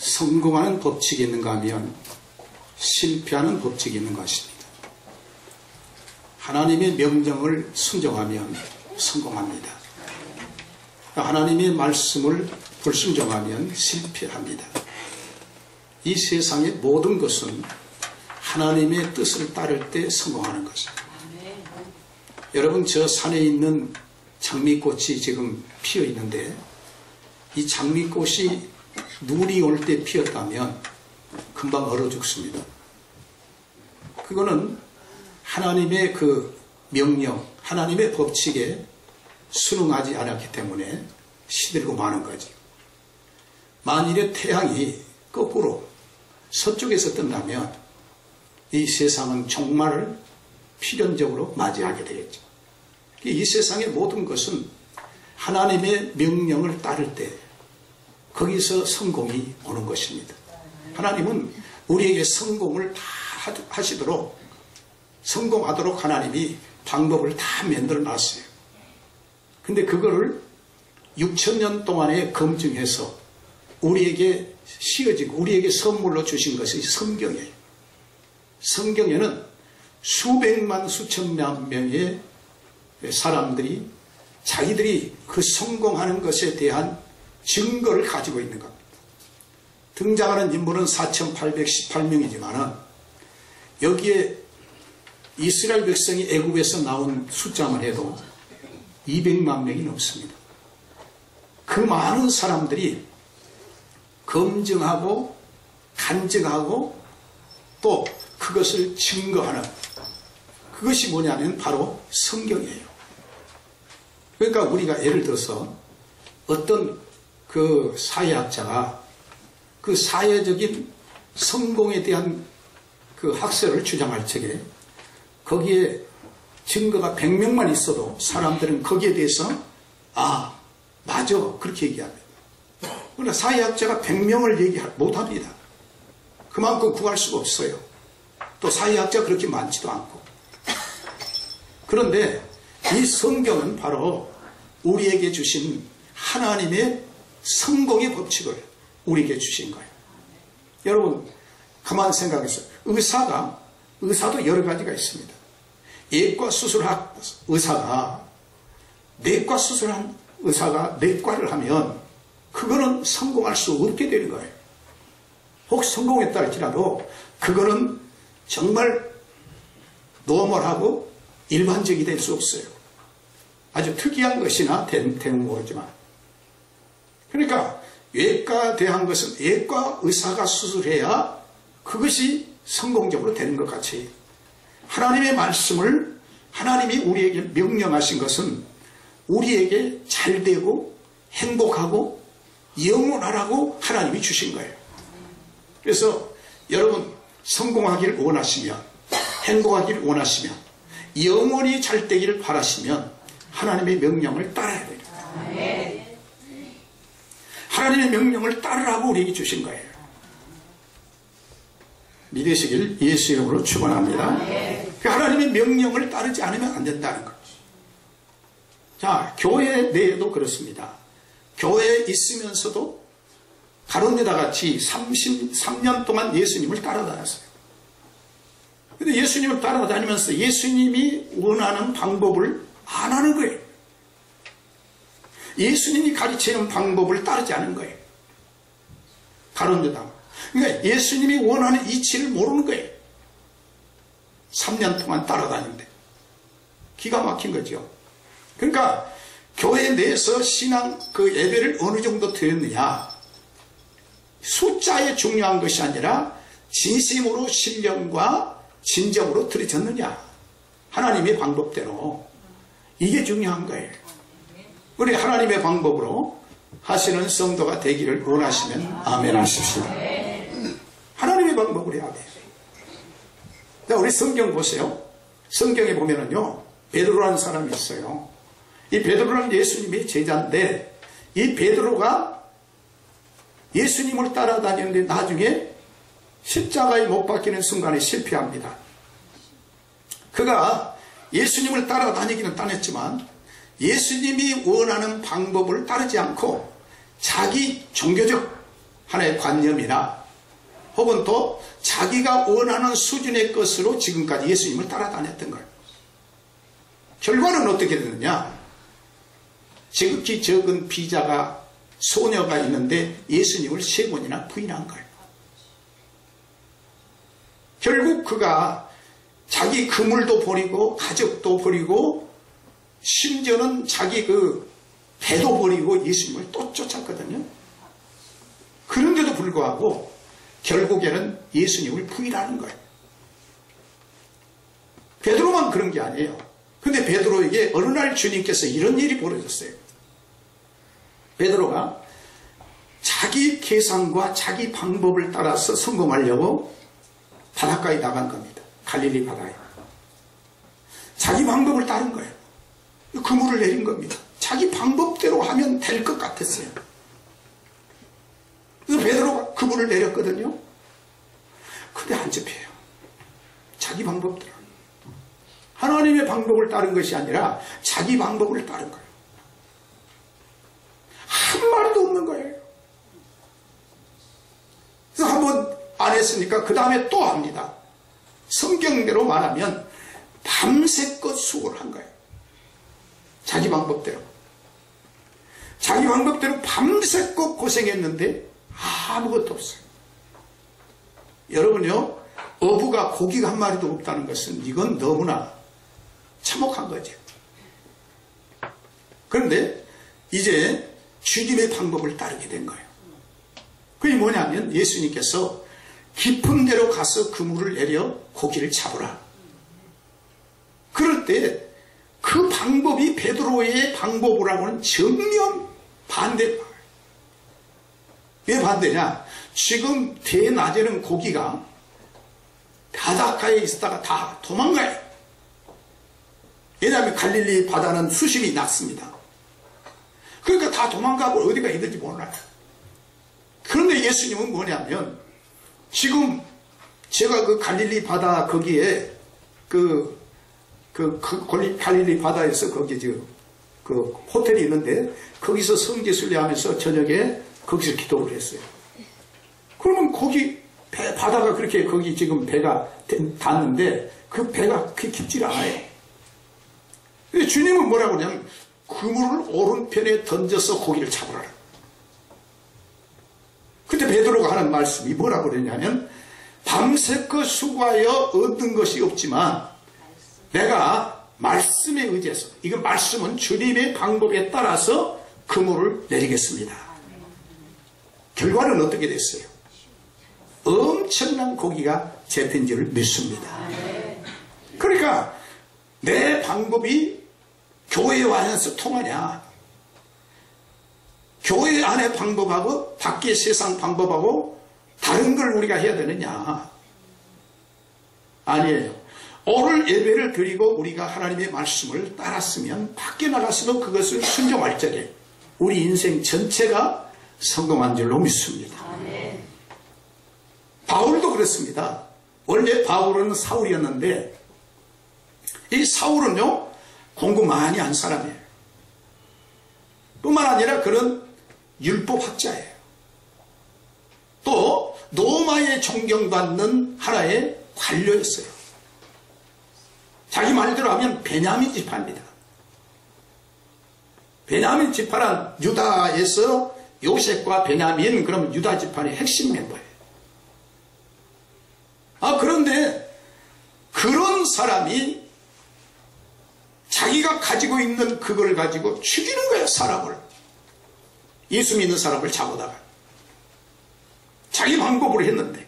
성공하는 법칙이 있는가 하면 실패하는 법칙이 있는 것입니다. 하나님의 명령을 순종하면 성공합니다. 하나님의 말씀을 불순종하면 실패합니다. 이 세상의 모든 것은 하나님의 뜻을 따를 때 성공하는 것입니다. 여러분, 저 산에 있는 장미꽃이 지금 피어 있는데 이 장미꽃이 눈이 올 때 피었다면 금방 얼어 죽습니다. 그거는 하나님의 그 명령, 하나님의 법칙에 순응하지 않았기 때문에 시들고 마는 거지. 만일에 태양이 거꾸로 서쪽에서 뜬다면 이 세상은 종말을 필연적으로 맞이하게 되겠죠. 이 세상의 모든 것은 하나님의 명령을 따를 때 거기서 성공이 오는 것입니다. 하나님은 우리에게 성공을 다 하시도록, 성공하도록 하나님이 방법을 다 만들어 놨어요. 근데 그거를 6,000년 동안에 검증해서 우리에게 씌워지고 우리에게 선물로 주신 것이 성경이에요. 성경에는 수백만 수천만 명의 사람들이 자기들이 그 성공하는 것에 대한 증거를 가지고 있는 겁니다. 등장하는 인물은 4,818명이지만 여기에 이스라엘 백성이 애굽에서 나온 숫자만 해도 200만 명이 넘습니다. 그 많은 사람들이 검증하고 간증하고 또 그것을 증거하는, 그것이 뭐냐면 바로 성경이에요. 그러니까 우리가 예를 들어서 어떤 그 사회학자가 그 사회적인 성공에 대한 그 학설을 주장할 적에 거기에 증거가 100명만 있어도 사람들은 거기에 대해서 아, 맞아, 그렇게 얘기합니다. 그러나 사회학자가 100명을 얘기 못합니다. 그만큼 구할 수가 없어요. 또 사회학자가 그렇게 많지도 않고. 그런데 이 성경은 바로 우리에게 주신 하나님의 성공의 법칙을 우리에게 주신 거예요. 여러분, 가만 생각해서 의사도 여러 가지가 있습니다. 예과 수술학 의사가 내과 수술한 의사가 내과를 하면 그거는 성공할 수 없게 되는 거예요. 혹시 성공했다 할지라도 그거는 정말 노멀하고 일반적이 될 수 없어요. 아주 특이한 것이나 되는 모르지만. 그러니까 외과 대한 것은 외과 의사가 수술해야 그것이 성공적으로 되는 것 같이 하나님의 말씀을 하나님이 우리에게 명령하신 것은 우리에게 잘되고 행복하고 영원하라고 하나님이 주신 거예요. 그래서 여러분 성공하기를 원하시면, 행복하기를 원하시면, 영원히 잘 되기를 바라시면 하나님의 명령을 따라야 됩니다. 하나님의 명령을 따르라고 우리에게 주신 거예요. 믿으시길 예수 이름으로 축원합니다. 그 하나님의 명령을 따르지 않으면 안 된다는 거죠. 자, 교회 내에도 그렇습니다. 교회에 있으면서도 가론유다 같이 33년 동안 예수님을 따라다녔어요. 근데 예수님을 따라다니면서 예수님이 원하는 방법을 안 하는 거예요. 예수님이 가르치는 방법을 따르지 않은 거예요. 가론유다. 그러니까 예수님이 원하는 이치를 모르는 거예요. 3년 동안 따라다니는데. 기가 막힌 거죠. 그러니까 교회 내에서 신앙 그 예배를 어느 정도 드렸느냐. 숫자에 중요한 것이 아니라 진심으로 신령과 진정으로 드려졌느냐. 하나님의 방법대로. 이게 중요한 거예요. 우리 하나님의 방법으로 하시는 성도가 되기를 원하시면 아멘 하십시오. 하나님의 방법으로 해야 돼요. 자, 우리 성경 보세요. 성경에 보면은요, 베드로라는 사람이 있어요. 이 베드로는 예수님의 제자인데, 이 베드로가 예수님을 따라다니는데 나중에 십자가에 못 박히는 순간에 실패합니다. 그가 예수님을 따라다니기는 따냈지만 예수님이 원하는 방법을 따르지 않고 자기 종교적 하나의 관념이나 혹은 또 자기가 원하는 수준의 것으로 지금까지 예수님을 따라다녔던 거예요. 결과는 어떻게 되느냐? 지극히 적은 비자가 소녀가 있는데 예수님을 3번이나 부인한 거예요. 결국 그가 자기 그물도 버리고 가족도 버리고 심지어는 자기 그 배도 버리고 예수님을 또 쫓았거든요. 그런데도 불구하고 결국에는 예수님을 부인하는 거예요. 베드로만 그런 게 아니에요. 근데 베드로에게 어느 날 주님께서 이런 일이 벌어졌어요. 베드로가 자기 계산과 자기 방법을 따라서 성공하려고 바닷가에 나간 겁니다. 갈릴리 바다에. 자기 방법을 따른 거예요. 그물을 내린 겁니다. 자기 방법대로 하면 될 것 같았어요. 그래서 베드로가 그물을 내렸거든요. 근데 안 접혀요. 자기 방법대로. 하나님의 방법을 따른 것이 아니라 자기 방법을 따른 거예요. 한 마리도 없는 거예요. 그래서 한 번 안 했으니까 그 다음에 또 합니다. 성경대로 말하면 밤새껏 수고를 한 거예요. 자기 방법대로. 자기 방법대로 밤새껏 고생했는데 아무것도 없어요. 여러분요, 어부가 고기가 한 마리도 없다는 것은 이건 너무나 참혹한 거죠. 그런데 이제 주님의 방법을 따르게 된 거예요. 그게 뭐냐면 예수님께서 깊은 데로 가서 그물을 내려 고기를 잡으라. 그럴 때 그 방법이 베드로의 방법이라고는 정면 반대. 왜 반대냐? 지금 대낮에는 고기가 바닷가에 있다가 다 도망가요. 왜냐하면 갈릴리 바다는 수심이 낮습니다. 그러니까 다 도망가고 어디가 있는지 몰라요. 그런데 예수님은 뭐냐면 지금 제가 그 갈릴리 바다 거기에 갈릴리 바다에서 거기 그 호텔이 있는데 거기서 성지순례 하면서 저녁에 거기서 기도를 했어요. 그러면 거기 바다가 그렇게 거기 지금 배가 닿는데 그 배가 그렇게 깊지 않아요. 주님은 뭐라고 하냐면 그물을 오른편에 던져서 고기를 잡으라. 그때 베드로가 하는 말씀이 뭐라고 그러냐면 밤새껏 수고하여 얻는 것이 없지만 내가 말씀에 의지해서, 이거 말씀은 주님의 방법에 따라서 그물을 내리겠습니다. 결과는 어떻게 됐어요? 엄청난 고기가 잡힌 줄 믿습니다. 그러니까 내 방법이 교회 안에서 통하냐? 교회 안의 방법하고 밖의 세상 방법하고 다른 걸 우리가 해야 되느냐? 아니에요. 오늘 예배를 드리고 우리가 하나님의 말씀을 따랐으면 밖에 나가서도 그것을 순종할 적에 우리 인생 전체가 성공한 줄로 믿습니다. 바울도 그렇습니다. 원래 바울은 사울이었는데 이 사울은요 공부 많이 한 사람이에요. 뿐만 아니라 그런 율법학자예요. 또 로마에 존경받는 하나의 관료였어요. 자기 말대로 하면 베냐민 지파입니다. 베냐민 지파란 유다에서 요셉과 베냐민, 그러면 유다 지파의 핵심 멤버예요. 그런데 그런 사람이 자기가 가지고 있는 그걸 가지고 죽이는 거예요, 사람을. 예수 믿는 사람을 잡아다가. 자기 방법으로 했는데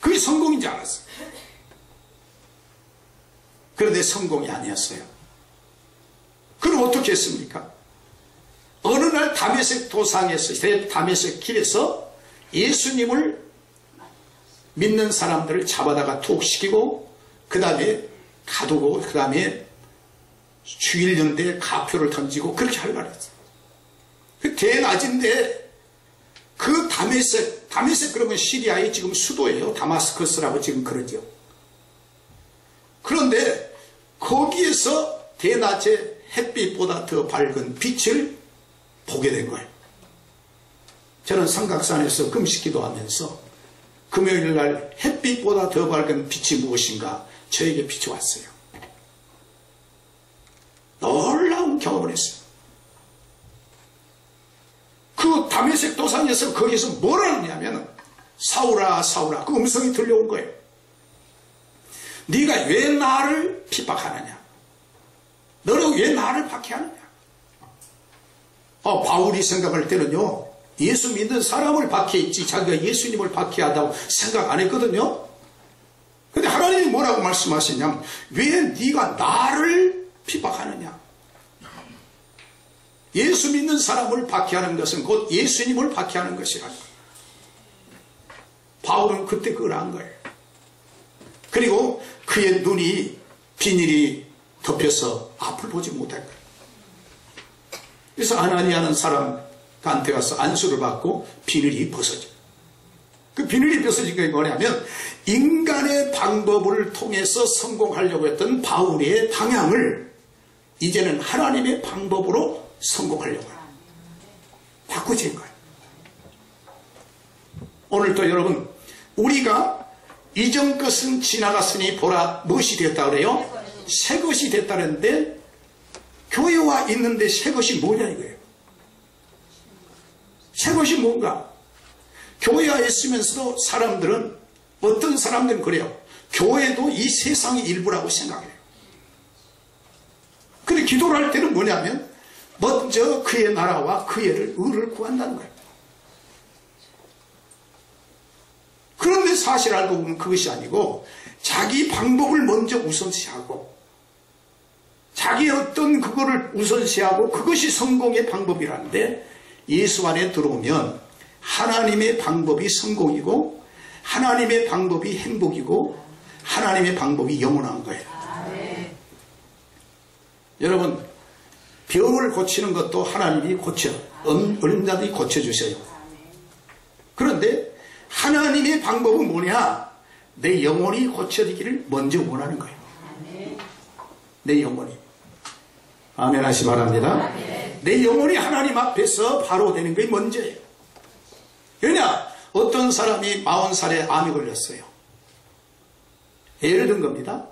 그게 성공인지 알았어요. 그런데 성공이 아니었어요. 그럼 어떻게 했습니까? 어느 날 다메섹 도상에서, 다메섹 길에서 예수님을 믿는 사람들을 잡아다가 투옥시키고 그 다음에 가두고 그 다음에 주일연대에 가표를 던지고 그렇게 하려고 했어요. 그 대낮인데 그 다메섹 그러면 시리아의 지금 수도예요. 다마스커스라고 지금 그러죠. 그런데 거기에서 대낮에 햇빛보다 더 밝은 빛을 보게 된 거예요. 저는 삼각산에서 금식기도 하면서 금요일 날 햇빛보다 더 밝은 빛이 무엇인가 저에게 비춰왔어요. 놀라운 경험을 했어요. 그 다메섹 도상에서 거기서 뭘 하느냐면 사울아 사울아 그 음성이 들려온 거예요. 네가 왜 나를 핍박하느냐? 너는 왜 나를 박해하느냐? 바울이 생각할 때는요, 예수 믿는 사람을 박해했지 자기가 예수님을 박해하다고 생각 안 했거든요. 근데 하나님이 뭐라고 말씀하시냐면 왜 네가 나를 핍박하느냐? 예수 믿는 사람을 박해하는 것은 곧 예수님을 박해하는 것이라. 바울은 그때 그걸 한 거예요. 그리고 그의 눈이 비닐이 덮여서 앞을 보지 못할 거예요. 그래서 아나니아는 사람한테 가서 안수를 받고 비늘이 벗어져요. 그 비늘이 벗어진 게 뭐냐면 인간의 방법을 통해서 성공하려고 했던 바울의 방향을 이제는 하나님의 방법으로 성공하려고 해요. 바꾸진 거예요. 오늘도 여러분 우리가 이전 것은 지나갔으니 보라 무엇이 됐다 그래요? 새 것이 됐다는데 교회와 있는데 새 것이 뭐냐 이거예요. 새 것이 뭔가? 교회와 있으면서도 사람들은 어떤 사람들은 그래요. 교회도 이 세상의 일부라고 생각해요. 근데 기도를 할 때는 뭐냐면 먼저 그의 나라와 그의 의를 구한다는 거예요. 그런데 사실 알고 보면 그것이 아니고 자기 방법을 먼저 우선시하고 자기 어떤 그거를 우선시하고 그것이 성공의 방법이라는데 예수 안에 들어오면 하나님의 방법이 성공이고 하나님의 방법이 행복이고 하나님의 방법이 영원한 거예요. 여러분 병을 고치는 것도 하나님이 얼마든지 고쳐주셔요. 그런데 하나님의 방법은 뭐냐? 내 영혼이 고쳐지기를 먼저 원하는 거예요. 내 영혼이. 아멘 하시 바랍니다. 내 영혼이 하나님 앞에서 바로 되는 게 먼저예요. 왜냐? 어떤 사람이 40살에 암이 걸렸어요. 예를 든 겁니다.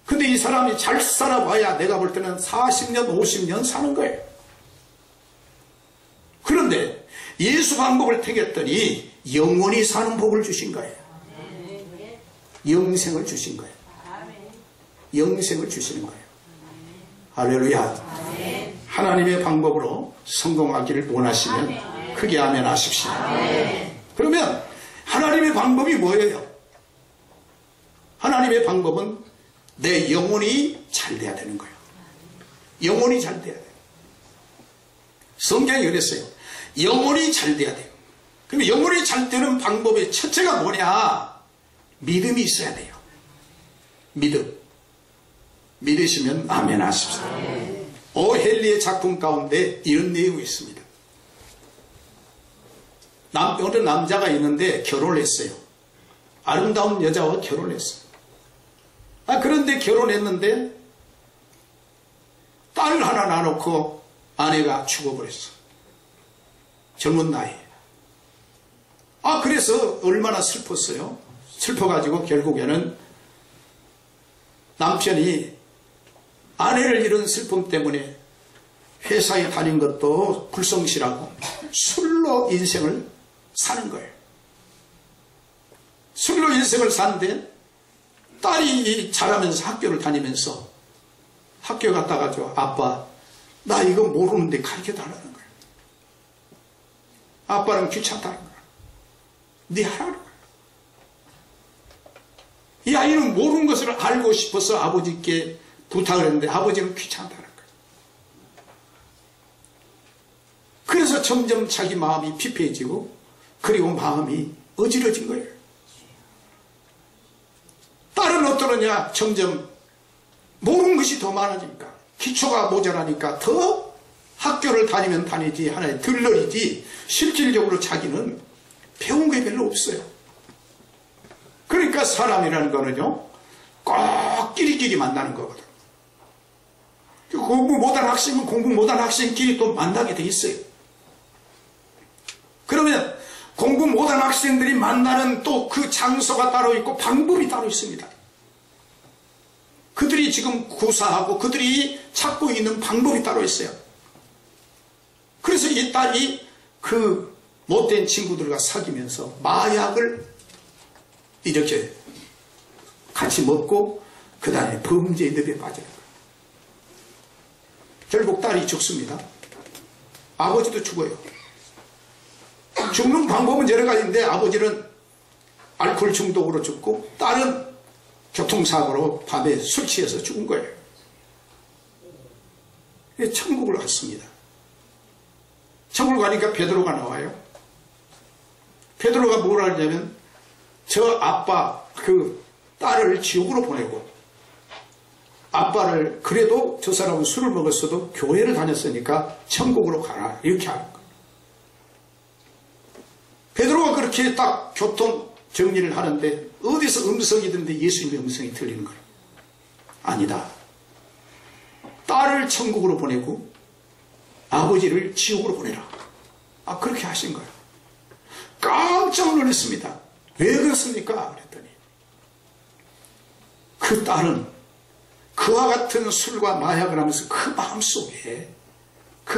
근데 이 사람이 잘 살아봐야 내가 볼 때는 40년, 50년 사는 거예요. 그런데 예수 방법을 택했더니 영원히 사는 복을 주신 거예요. 영생을 주신 거예요. 영생을 주시는 거예요. 할렐루야. 하나님의 방법으로 성공하기를 원하시면 크게 아멘 하십시오. 그러면 하나님의 방법이 뭐예요? 하나님의 방법은 내 영혼이 잘 돼야 되는 거예요. 영혼이 잘 돼야 돼요. 성경이 그랬어요. 영혼이 잘 돼야 돼요. 그럼 영혼이 잘 되는 방법의 첫째가 뭐냐? 믿음이 있어야 돼요. 믿음. 믿으시면 아멘 하십시오. 오헬리의 작품 가운데 이런 내용이 있습니다. 어느 남자가 있는데 결혼을 했어요. 아름다운 여자와 결혼을 했어요. 그런데 결혼했는데 딸을 하나 낳아놓고 아내가 죽어버렸어. 젊은 나이에. 그래서 얼마나 슬펐어요. 슬퍼가지고 결국에는 남편이 아내를 잃은 슬픔 때문에 회사에 다닌 것도 불성실하고 술로 인생을 사는 거예요. 술로 인생을 사는데 딸이 자라면서 학교를 다니면서 학교 갔다가 아빠 나 이거 모르는데 가르쳐달라는 거예요. 아빠는 귀찮다는 거예요. 네 하라는 거예요. 이 아이는 모르는 것을 알고 싶어서 아버지께 부탁을 했는데 아버지는 귀찮다는 거예요. 그래서 점점 자기 마음이 피폐해지고 그리고 마음이 어지러진 거예요. 딸은 어떠느냐? 점점 모르는 것이 더 많아지니까 기초가 모자라니까 더 학교를 다니면 다니지 하나의 들러리지 실질적으로 자기는 배운 게 별로 없어요. 그러니까 사람이라는 거는요 꼭 끼리끼리 만나는 거거든. 공부 못한 학생은 공부 못한 학생끼리 또 만나게 돼 있어요. 그러면 학생들이 만나는 또 그 장소가 따로 있고 방법이 따로 있습니다. 그들이 지금 구사하고 그들이 찾고 있는 방법이 따로 있어요. 그래서 이 딸이 그 못된 친구들과 사귀면서 마약을 이렇게 같이 먹고 그 다음에 범죄의 늪에 빠져요. 결국 딸이 죽습니다. 아버지도 죽어요. 죽는 방법은 여러 가지인데 아버지는 알코올 중독으로 죽고 딸은 교통사고로 밤에 술 취해서 죽은 거예요. 천국을 갔습니다. 천국을 가니까 베드로가 나와요. 베드로가 뭘 하냐면 저 아빠 그 딸을 지옥으로 보내고 아빠를 그래도 저 사람은 술을 먹었어도 교회를 다녔으니까 천국으로 가라 이렇게 하는 거예요. 베드로가 그렇게 딱 교통 정리를 하는데 어디서 음성이 듣는데 예수님의 음성이 들리는 거예요. 아니다. 딸을 천국으로 보내고 아버지를 지옥으로 보내라. 그렇게 하신 거예요. 깜짝 놀랐습니다. 왜 그렇습니까? 그랬더니 그 딸은 그와 같은 술과 마약을 하면서 그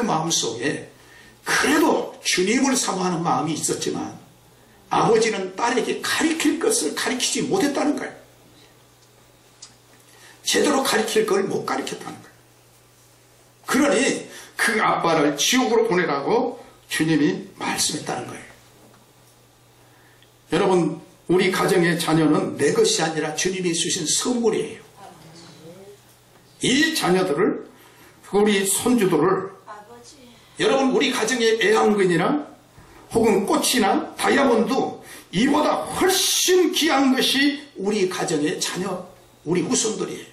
마음속에 그래도 주님을 사모하는 마음이 있었지만 아버지는 딸에게 가르칠 것을 가르치지 못했다는 거예요. 제대로 가르칠 걸 못 가르쳤다는 거예요. 그러니 그 아빠를 지옥으로 보내라고 주님이 말씀했다는 거예요. 여러분, 우리 가정의 자녀는 내 것이 아니라 주님이 주신 선물이에요. 이 자녀들을, 우리 손주들을 여러분, 우리 가정의 애완근이나 혹은 꽃이나 다이아몬드 이보다 훨씬 귀한 것이 우리 가정의 자녀, 우리 후손들이에요.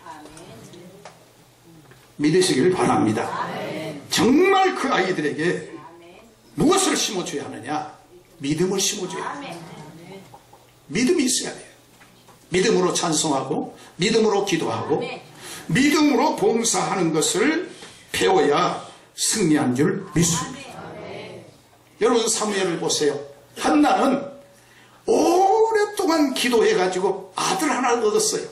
믿으시길 바랍니다. 정말 그 아이들에게 무엇을 심어줘야 하느냐? 믿음을 심어줘야 합니다. 믿음이 있어야 돼요. 믿음으로 찬송하고 믿음으로 기도하고 믿음으로 봉사하는 것을 배워야 승리한 줄 믿습니다. 여러분, 사무엘을 보세요. 한나는 오랫동안 기도해가지고 아들 하나를 얻었어요.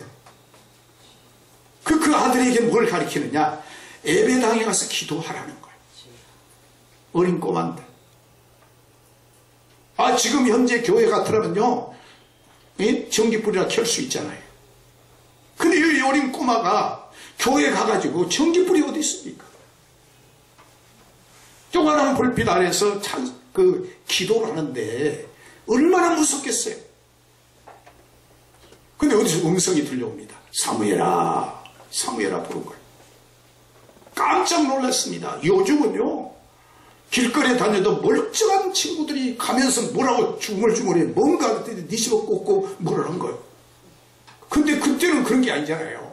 그 아들에게 뭘 가르치느냐? 예배당에 가서 기도하라는 거예요. 어린 꼬마인데. 지금 현재 교회 같으면요, 전기불이나 켤 수 있잖아요. 근데 이 어린 꼬마가 교회 가가지고 전기불이 어디 있습니까? 조그마한 불빛 아래서 기도를 하는데 얼마나 무섭겠어요. 근데 어디서 음성이 들려옵니다. 사무엘아, 사무엘아 부른 거예요. 깜짝 놀랐습니다. 요즘은요, 길거리에 다녀도 멀쩡한 친구들이 가면서 뭐라고 중얼중얼해. 뭔가 니시고 꽂고 뭐라는 거예요. 근데 그때는 그런 게 아니잖아요.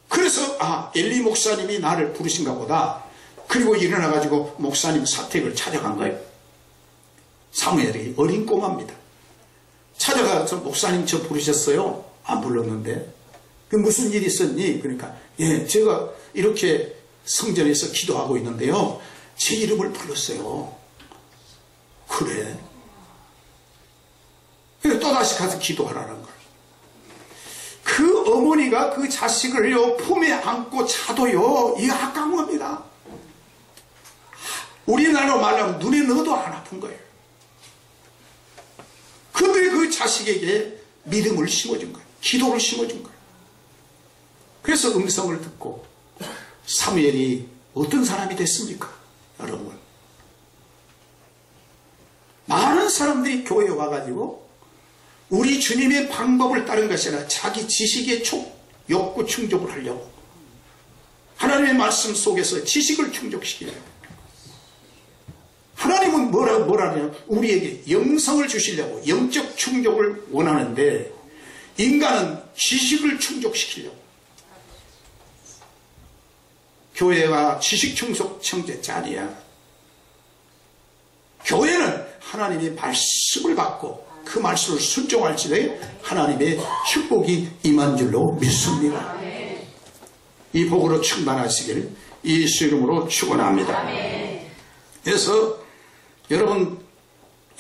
그래서 엘리 목사님이 나를 부르신가 보다. 그리고 일어나가지고 목사님 사택을 찾아간 거예요. 사무엘이 어린 꼬마입니다. 찾아가서 목사님 저 부르셨어요? 안 불렀는데. 그 무슨 일이 있었니? 그러니까 제가 이렇게 성전에서 기도하고 있는데요, 제 이름을 불렀어요. 그래? 그래서 또다시 가서 기도하라는 거예요. 그 어머니가 그 자식을요 품에 안고 자도요, 이거 아까운 겁니다. 우리나라로 말하면 눈에 넣어도 안 아픈 거예요. 근데 그 자식에게 믿음을 심어준 거예요. 기도를 심어준 거예요. 그래서 음성을 듣고 사무엘이 어떤 사람이 됐습니까? 여러분, 많은 사람들이 교회에 와가지고 우리 주님의 방법을 따른 것이 아니라 자기 지식의 욕구 충족을 하려고 하나님의 말씀 속에서 지식을 충족시키려고. 하나님은 뭐라냐? 우리에게 영성을 주시려고 영적 충족을 원하는데 인간은 지식을 충족시키려고. 교회가 지식 충족 청제자 아니야. 교회는 하나님의 말씀을 받고 그 말씀을 순종할지에 하나님의 축복이 임한 줄로 믿습니다. 이 복으로 충만하시길 예수 이름으로 축원합니다. 그래서 여러분,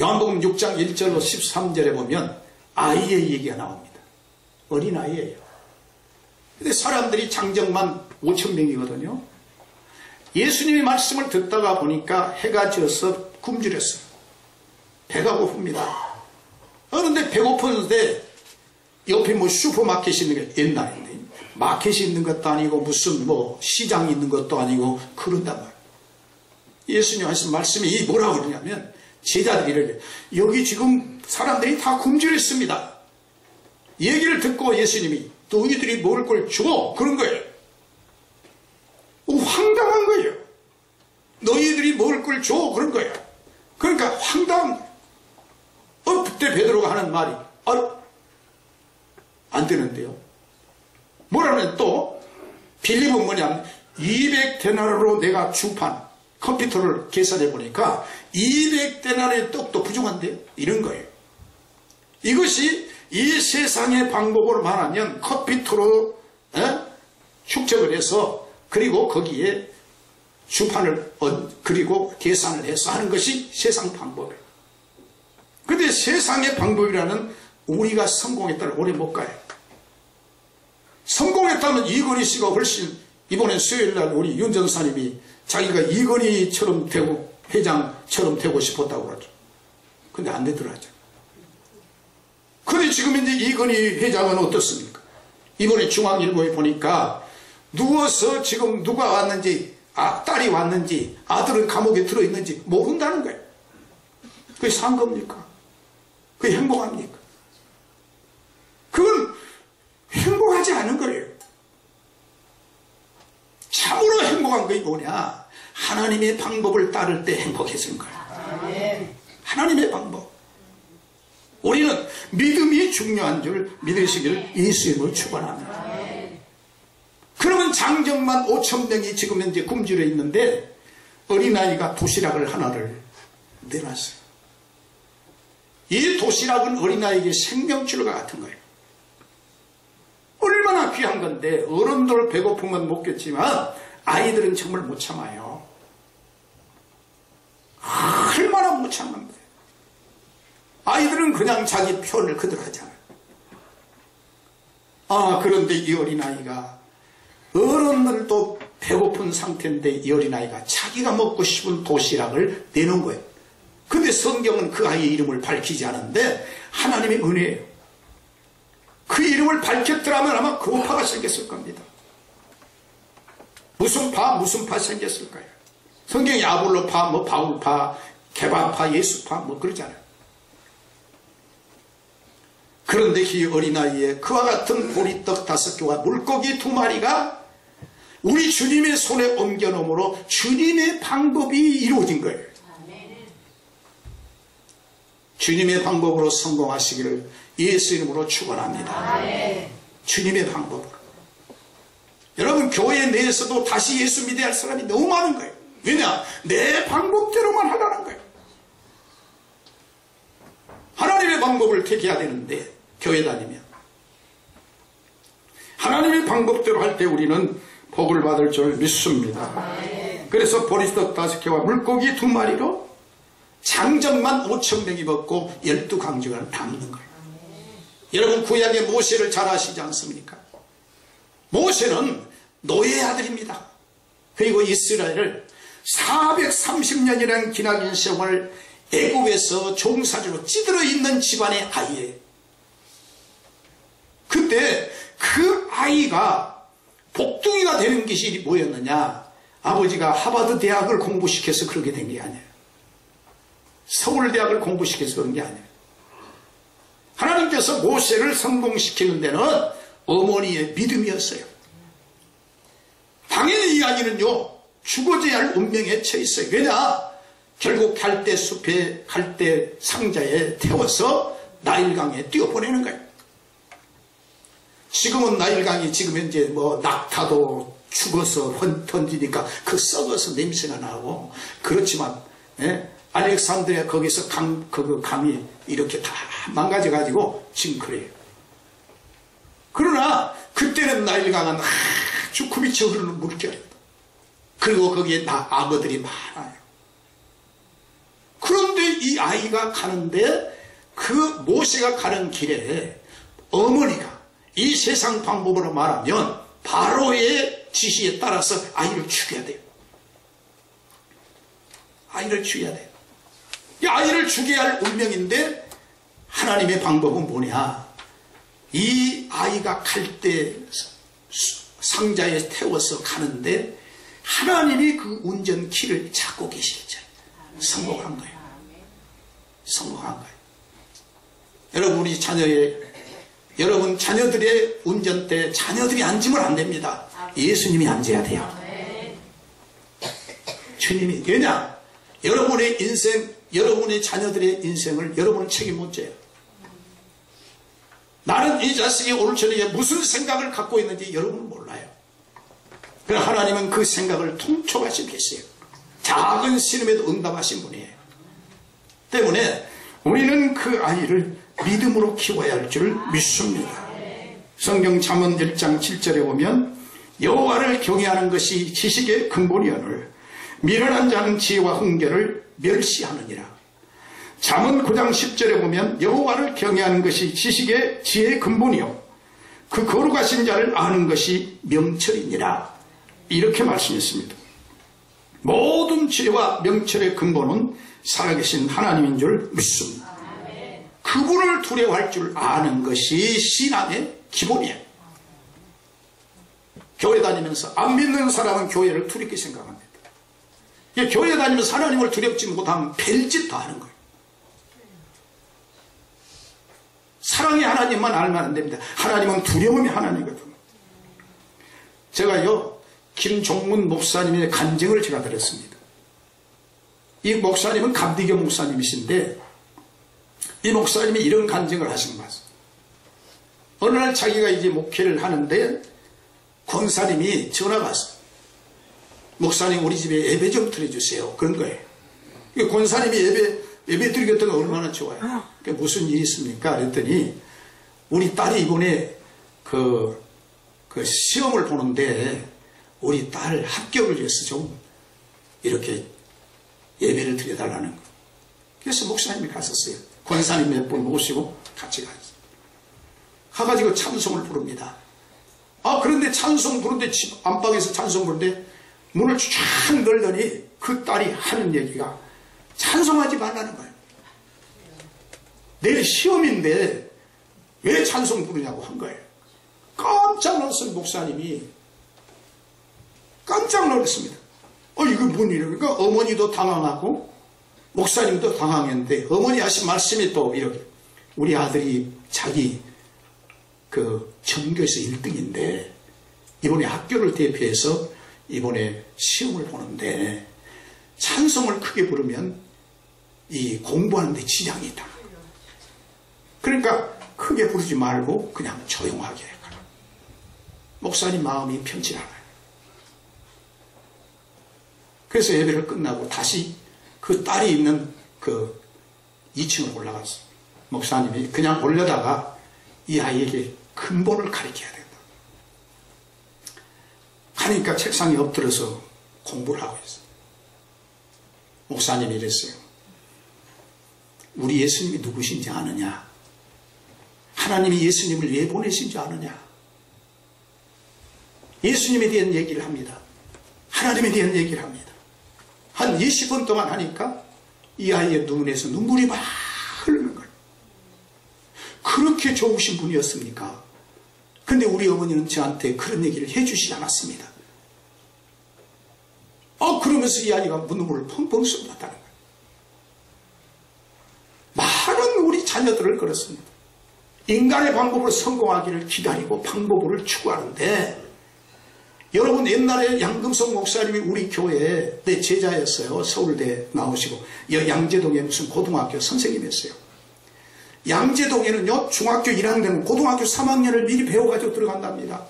요한복음 6장 1절로 13절에 보면 아이의 얘기가 나옵니다. 어린아이예요. 근데 사람들이 장정만 5,000명이거든요. 예수님의 말씀을 듣다가 보니까 해가 지어서 굶주렸어요. 배가 고픕니다. 그런데 배고프는데 옆에 뭐 슈퍼마켓이 있는 게 옛날인데 마켓이 있는 것도 아니고 무슨 뭐 시장이 있는 것도 아니고 그런단 말이에요. 예수님 하신 말씀이 뭐라고 그러냐면 제자들이 이렇게 여기 지금 사람들이 다 굶주렸습니다. 얘기를 듣고 예수님이 너희들이 먹을 걸 줘 그런 거예요. 황당한 거예요. 너희들이 먹을 걸 줘 그런 거예요. 그러니까 황당한 거예요. 그때 베드로가 하는 말이 안 되는데요. 뭐라면 또 빌립은 뭐냐면 200데나리로 내가 주판 컴퓨터를 계산해 보니까 200데나리의 떡도 부족한데요. 이런 거예요. 이것이 이 세상의 방법으로 말하면 컴퓨터로 축적을 해서 그리고 거기에 주판을 그리고 계산을 해서 하는 것이 세상 방법이에요. 그런데 세상의 방법이라는 우리가 성공했다면 오래 못 가요. 성공했다면 이건희 씨가 훨씬 이번에 수요일날 우리 윤 전사님이 자기가 이건희처럼 되고 회장처럼 되고 싶었다고 그러죠. 근데 안 되더라죠. 근데 지금 이제 이건희 회장은 어떻습니까? 이번에 중앙일보에 보니까 누워서 지금 누가 왔는지 딸이 왔는지 아들은 감옥에 들어있는지 모른다는 거예요. 그게 산 겁니까? 그게 행복합니까? 그건 행복하지 않은 거예요. 참으로 행복한 게 뭐냐? 하나님의 방법을 따를 때 행복해지는 거예요. 하나님의 방법. 우리는 믿음이 중요한 줄 믿으시기를 예수님을 축원합니다. 그러면 장정만 5,000명이 지금 현재 굶주려 있는데 어린아이가 도시락을 하나를 내놨어요. 이 도시락은 어린아이에게 생명줄과 같은 거예요. 얼마나 귀한 건데 어른들 배고프면 먹겠지만 아이들은 정말 못 참아요. 얼마나 못 참는데 아이들은 그냥 자기 표현을 그대로 하잖아요. 그런데 이 어린아이가 어른들도 배고픈 상태인데 이 어린아이가 자기가 먹고 싶은 도시락을 내놓은 거예요. 근데 성경은 그 아이의 이름을 밝히지 않은데 하나님의 은혜예요. 그 이름을 밝혔더라면 아마 그파가 생겼을 겁니다. 무슨 파 생겼을 거예요. 성경이 아볼로파, 바울파, 개바파, 예수파 뭐 그러잖아요. 그런데 이 어린아이에 그와 같은 보리떡 5개와 물고기 2마리가 우리 주님의 손에 옮겨놓음으로 주님의 방법이 이루어진 거예요. 주님의 방법으로 성공하시기를 예수 이름으로 축원합니다. 주님의 방법으로. 여러분 교회 내에서도 다시 예수 믿어야 할 사람이 너무 많은 거예요. 왜냐? 내 방법대로만 하라는 거예요. 하나님의 방법을 택해야 되는데 교회 다니면 하나님의 방법대로 할 때 우리는 복을 받을 줄 믿습니다. 그래서 보리떡 5개와 물고기 2마리로 장정만 5,000명이 먹고 12강직을 남는 거예요. 여러분 구약의 모세를 잘 아시지 않습니까? 모세는 노예의 아들입니다. 그리고 이스라엘을 430년이라는 기나긴 세월 애굽에서 종사주로 찌들어 있는 집안의 아이예요. 그때 그 아이가 복둥이가 되는 것이 뭐였느냐? 아버지가 하버드 대학을 공부시켜서 그렇게 된 게 아니에요. 서울대학을 공부시켜서 그런 게 아니에요. 하나님께서 모세를 성공시키는 데는 어머니의 믿음이었어요. 당연히 이 아기는요 죽어져야 할 운명에 처해 있어요. 왜냐? 결국 갈대 숲에 갈대 상자에 태워서 나일강에 띄워보내는 거예요. 지금은 나일강이 지금 현재 뭐 낙타도 죽어서 던지니까 그 썩어서 냄새가 나고 그렇지만 알렉산드리아 거기서 강이 이렇게 다 망가져가지고 지금 그래요. 그러나 그때는 나일강은 아주 굽이쳐 흐르는 물결이다. 그리고 거기에 악어들이 많아요. 그런데 이 아이가 가는데 그 모세가 가는 길에 어머니가 이 세상 방법으로 말하면 바로의 지시에 따라서 아이를 죽여야 돼요. 아이를 죽여야 돼요. 이 아이를 죽여야 할 운명인데 하나님의 방법은 뭐냐? 이 아이가 갈 때 상자에 태워서 가는데 하나님이 그 운전키를 잡고 계시겠죠. 성공한 거예요. 성공한 거예요. 여러분, 우리 여러분 자녀들의 운전대 자녀들이 앉으면 안 됩니다. 예수님이 앉아야 돼요. 주님이. 왜냐? 여러분의 인생, 여러분의 자녀들의 인생을 여러분은 책임 못 져요. 나는 이 자식이 오늘 저녁에 무슨 생각을 갖고 있는지 여러분은 몰라요. 그러나 하나님은 그 생각을 통촉하시고 계세요. 작은 신음에도 응답하신 분이에요. 때문에 우리는 그 아이를 믿음으로 키워야 할 줄 믿습니다. 성경 잠언 1장 7절에 보면 여호와를 경외하는 것이 지식의 근본이오늘 미련한 자는 지혜와 훈계를 멸시하느니라. 잠언 9장 10절에 보면 여호와를 경외하는 것이 지식의 지혜의 근본이요 그 거룩하신 자를 아는 것이 명철이니라. 이렇게 말씀했습니다. 모든 지혜와 명철의 근본은 살아계신 하나님인 줄 믿습니다. 그분을 두려워할 줄 아는 것이 신앙의 기본이에요. 교회 다니면서 안 믿는 사람은 교회를 두렵게 생각합니다. 교회 다니면서 하나님을 두렵지 못하면 별짓 다 하는 거예요. 사랑의 하나님만 알면 안 됩니다. 하나님은 두려움의 하나님이거든요. 제가요, 김종문 목사님의 간증을 제가 들었습니다. 이 목사님은 감리교 목사님이신데 이 목사님이 이런 간증을 하신 것 같습니다. 어느 날 자기가 이제 목회를 하는데 권사님이 전화가 왔어요. 목사님 우리 집에 예배 좀 드려주세요. 그런 거예요. 권사님이 예배 드리겠다는 거 얼마나 좋아요. 무슨 일이 있습니까? 그랬더니 우리 딸이 이번에 그 시험을 보는데 우리 딸 합격을 위해서 좀 이렇게 예배를 드려달라는 거. 그래서 목사님이 갔었어요. 권사님 몇 분 모시고 같이 갔어요. 가가지고 찬송을 부릅니다. 그런데 찬송 부르는데 집 안방에서 찬송 부르는데 문을 쫙 열더니 그 딸이 하는 얘기가 찬송하지 말라는 거예요. 내일 시험인데 왜 찬송 부르냐고 한 거예요. 깜짝 놀랐어요. 목사님이 깜짝 놀랐습니다. 이거 뭔 일이야? 그러니까 어머니도 당황하고 목사님도 당황했는데 어머니 하신 말씀이 또 이렇게 우리 아들이 자기 전교에서 1등인데 이번에 학교를 대표해서 이번에 시험을 보는데 찬송을 크게 부르면 이 공부하는 데 지장이 있다. 그러니까 크게 부르지 말고 그냥 조용하게 해라. 목사님 마음이 편치 않아요. 그래서 예배를 끝나고 다시 그 딸이 있는 그 2층으로 올라갔어요. 목사님이 그냥 올려다가 이 아이에게 근본을 가르쳐야 된다. 하니까 책상에 엎드려서 공부를 하고 있어요. 목사님이 이랬어요. 우리 예수님이 누구신지 아느냐? 하나님이 예수님을 왜 보내신지 아느냐? 예수님에 대한 얘기를 합니다. 하나님에 대한 얘기를 합니다. 한 20분 동안 하니까 이 아이의 눈에서 눈물이 막 흐르는 거예요. 그렇게 좋으신 분이었습니까? 근데 우리 어머니는 저한테 그런 얘기를 해주시지 않았습니다. 그러면서 이 아이가 눈물을 펑펑 쏟았다는 거예요. 많은 우리 자녀들을 그렇습니다. 인간의 방법으로 성공하기를 기다리고 방법을 추구하는데 여러분 옛날에 양금석 목사님이 우리 교회에 내 제자였어요. 서울대 나오시고 양재동에 무슨 고등학교 선생님이었어요. 양재동에는요 중학교 1학년은 고등학교 3학년을 미리 배워가지고 들어간답니다.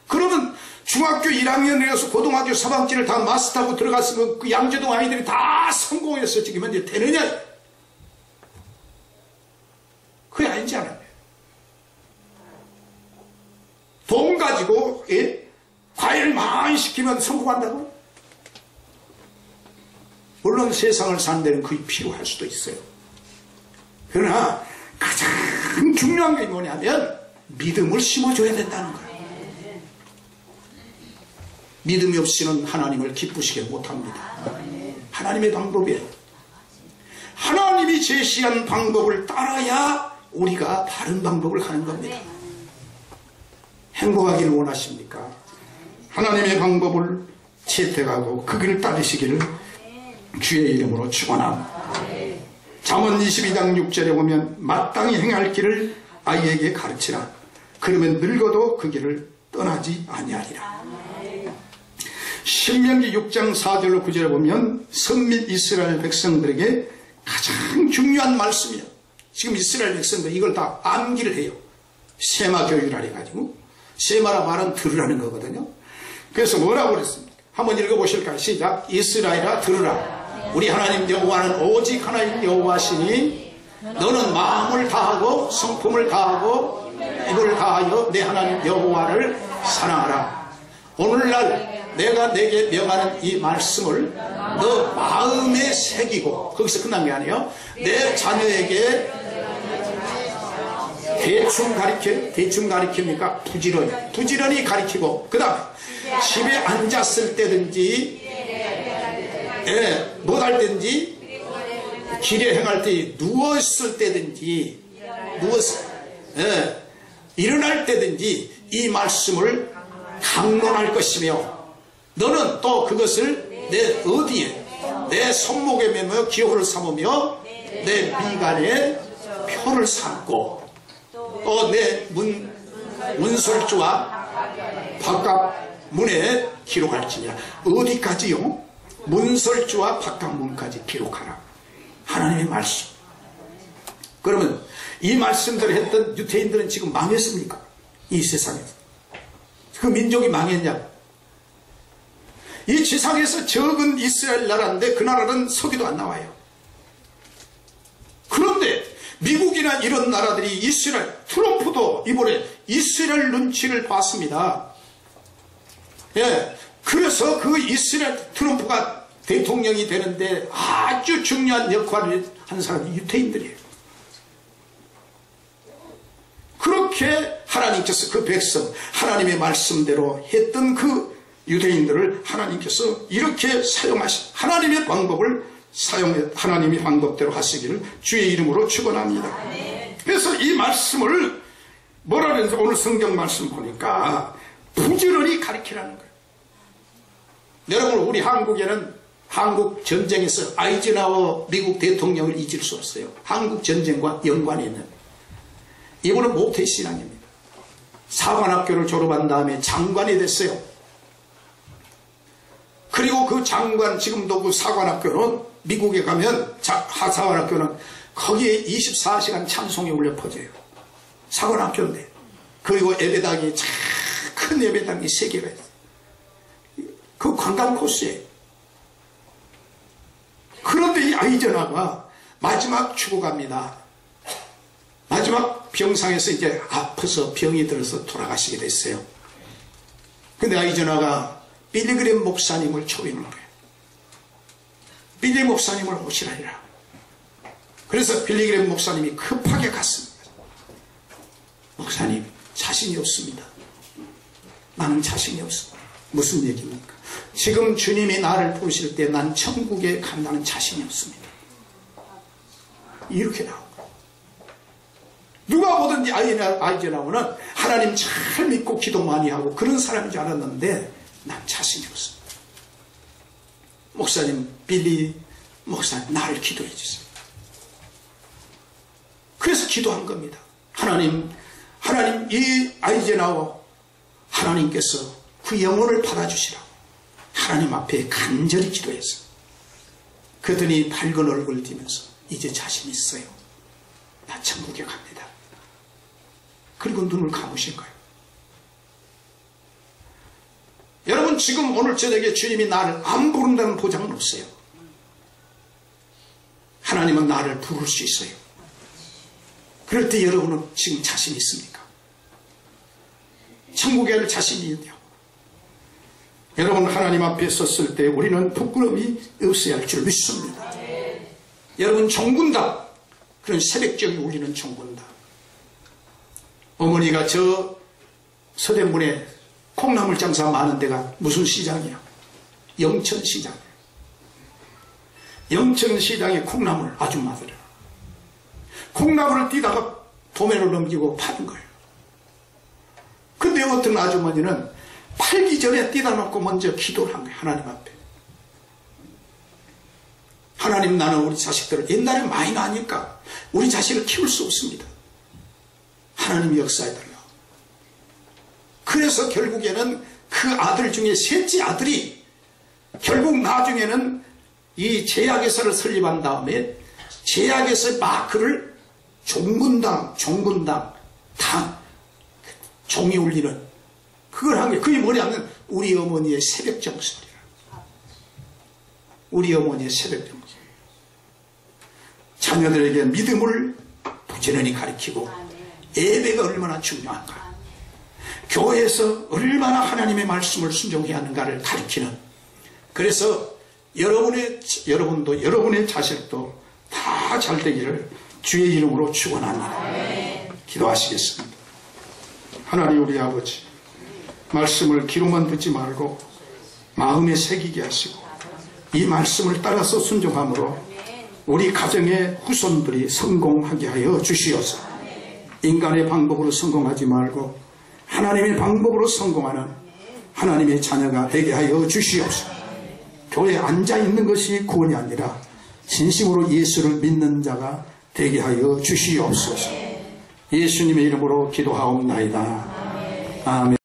그러면 중학교 1학년이라서 고등학교 3학기를 다 마스터하고 들어갔으면 그 양재동 아이들이 다 성공했어. 지금 현재 되느냐? 그게 아니지 않아요. 돈 가지고 과외를 많이 시키면 성공한다고? 물론 세상을 사는 데는 그게 필요할 수도 있어요. 그러나 가장 중요한 게 뭐냐면 믿음을 심어줘야 된다는 거예요. 믿음이 없이는 하나님을 기쁘시게 못합니다. 하나님의 방법이에요. 하나님이 제시한 방법을 따라야 우리가 바른 방법을 하는 겁니다. 행복하기를 원하십니까? 하나님의 방법을 채택하고 그 길을 따르시기를 주의 이름으로 축원합니다. 잠언 22장 6절에 보면 마땅히 행할 길을 아이에게 가르치라. 그러면 늙어도 그 길을 떠나지 아니하리라. 신명기 6장 4절로 9절에 보면 선민 이스라엘 백성들에게 가장 중요한 말씀이에요. 지금 이스라엘 백성들이 이걸 다 암기를 해요. 세마 교육이라 해가지고, 세마라 말은 들으라는 거거든요. 그래서 뭐라고 그랬습니까? 한번 읽어보실까요? 시작. 이스라엘아 들으라. 우리 하나님 여호와는 오직 하나님 여호와시니 너는 마음을 다하고 성품을 다하고 입을 다하여 내 하나님 여호와를 사랑하라. 오늘날 내가 내게 명하는 이 말씀을 너 마음에 새기고, 거기서 끝난 게 아니에요. 내 자녀에게 대충 가리킵니까? 부지런히 가리키고, 그 다음에 집에 앉았을 때든지 못할 때든지 길에 행할 때 누웠을 때든지 일어날 때든지 이 말씀을 강론할 것이며, 너는 또 그것을 내 어디에 내 손목에 매며 기호를 삼으며 내 미간에 표를 삼고 또 내 문설주와 바깥 문에 기록할지니라. 어디까지요? 문설주와 바깥 문까지 기록하라. 하나님의 말씀. 그러면 이 말씀들을 했던 유대인들은 지금 망했습니까? 이 세상에서. 그 민족이 망했냐고. 이 지상에서 적은 이스라엘 나라인데 그 나라는 서기도 안 나와요. 그런데 미국이나 이런 나라들이 이스라엘, 트럼프도 이번에 이스라엘 눈치를 봤습니다. 그래서 그 이스라엘 트럼프가 대통령이 되는데 아주 중요한 역할을 한 사람이 유대인들이에요. 그렇게 하나님께서 그 백성, 하나님의 말씀대로 했던 그 유대인들을 하나님께서 이렇게 사용하신 하나님의 방법을 하나님의 방법대로 하시기를 주의 이름으로 축원합니다. 그래서 이 말씀을 뭐라 그러는지 오늘 성경 말씀 보니까 부지런히 가르치라는 거예요. 여러분, 우리 한국에는 한국 전쟁에서 아이젠하워 미국 대통령을 잊을 수 없어요. 한국 전쟁과 연관이 있는. 이분은 모태신앙입니다. 사관학교를 졸업한 다음에 장관이 됐어요. 그리고 그 장관, 지금도 그 사관학교는 미국에 가면 사관학교는 거기에 24시간 찬송이 울려 퍼져요. 사관학교인데. 그리고 예배당이 큰 예배당이 3개가 있어요. 그 관광 코스예요. 그런데 이 아이젠하워가 마지막 죽어갑니다. 마지막 병상에서 이제 아파서 병이 들어서 돌아가시게 됐어요. 근데 아이젠하워가 빌리그램 목사님을 초빙한 거예요. 빌리 목사님을 오시라니라. 그래서 빌리그램 목사님이 급하게 갔습니다. 목사님, 자신이 없습니다. 나는 자신이 없습니다. 무슨 얘기입니까? 지금 주님이 나를 부르실 때 난 천국에 간다는 자신이 없습니다. 이렇게 나온 거예요. 누가 보든지 아이젠하워는 하나님 잘 믿고 기도 많이 하고 그런 사람인 줄 알았는데 난 자신이 없습니다. 목사님, 빌리 목사님, 나를 기도해 주세요. 그래서 기도한 겁니다. 하나님, 이 아이젠하워 하나님께서 그 영혼을 받아주시라고 하나님 앞에 간절히 기도했어요. 그러더니 밝은 얼굴을 띠면서 이제 자신 있어요. 나 천국에 갑니다. 그리고 눈을 감으신 거예요. 여러분, 지금 오늘 저녁에 주님이 나를 안 부른다는 보장은 없어요. 하나님은 나를 부를 수 있어요. 그럴 때 여러분은 지금 자신 있습니까? 천국에 갈 자신이 있냐고. 여러분, 하나님 앞에 섰을 때 우리는 부끄러움이 없어야 할 줄 믿습니다. 여러분, 종군다. 그런 새벽적이 울리는 종군다. 어머니가 저 서대문에 콩나물 장사 많은 데가 무슨 시장이야? 영천시장. 영천시장에 콩나물 아줌마들. 콩나물을 띠다가 도매로 넘기고 파는 거예요. 근데 어떤 아주머니는 팔기 전에 띠다 놓고 먼저 기도를 한 거예요. 하나님 앞에. 하나님, 나는 우리 자식들을 옛날에 많이 나니까 우리 자식을 키울 수 없습니다. 하나님이 역사해달라. 그래서 결국에는 그 아들 중에 셋째 아들이 결국 나중에는 이 제약회사를 설립한 다음에 제약회사 마크를 종군당 당 종이 울리는 그걸 한 게, 그게 뭐냐면 우리 어머니의 새벽 정신이라. 우리 어머니의 새벽 정신. 자녀들에게 믿음을 부지런히 가르치고 예배가 얼마나 중요한가, 교회에서 얼마나 하나님의 말씀을 순종해야 하는가를 가르치는, 그래서 여러분도 여러분의 자식도 다 잘 되기를 주의 이름으로 축원합니다. 기도하시겠습니다. 하나님 우리 아버지, 말씀을 귀로만 듣지 말고 마음에 새기게 하시고 이 말씀을 따라서 순종함으로 우리 가정의 후손들이 성공하게 하여 주시옵소서. 인간의 방법으로 성공하지 말고 하나님의 방법으로 성공하는 하나님의 자녀가 되게 하여 주시옵소서. 교회에 앉아있는 것이 구원이 아니라 진심으로 예수를 믿는 자가 되게 하여 주시옵소서. 예수님의 이름으로 기도하옵나이다. 아멘.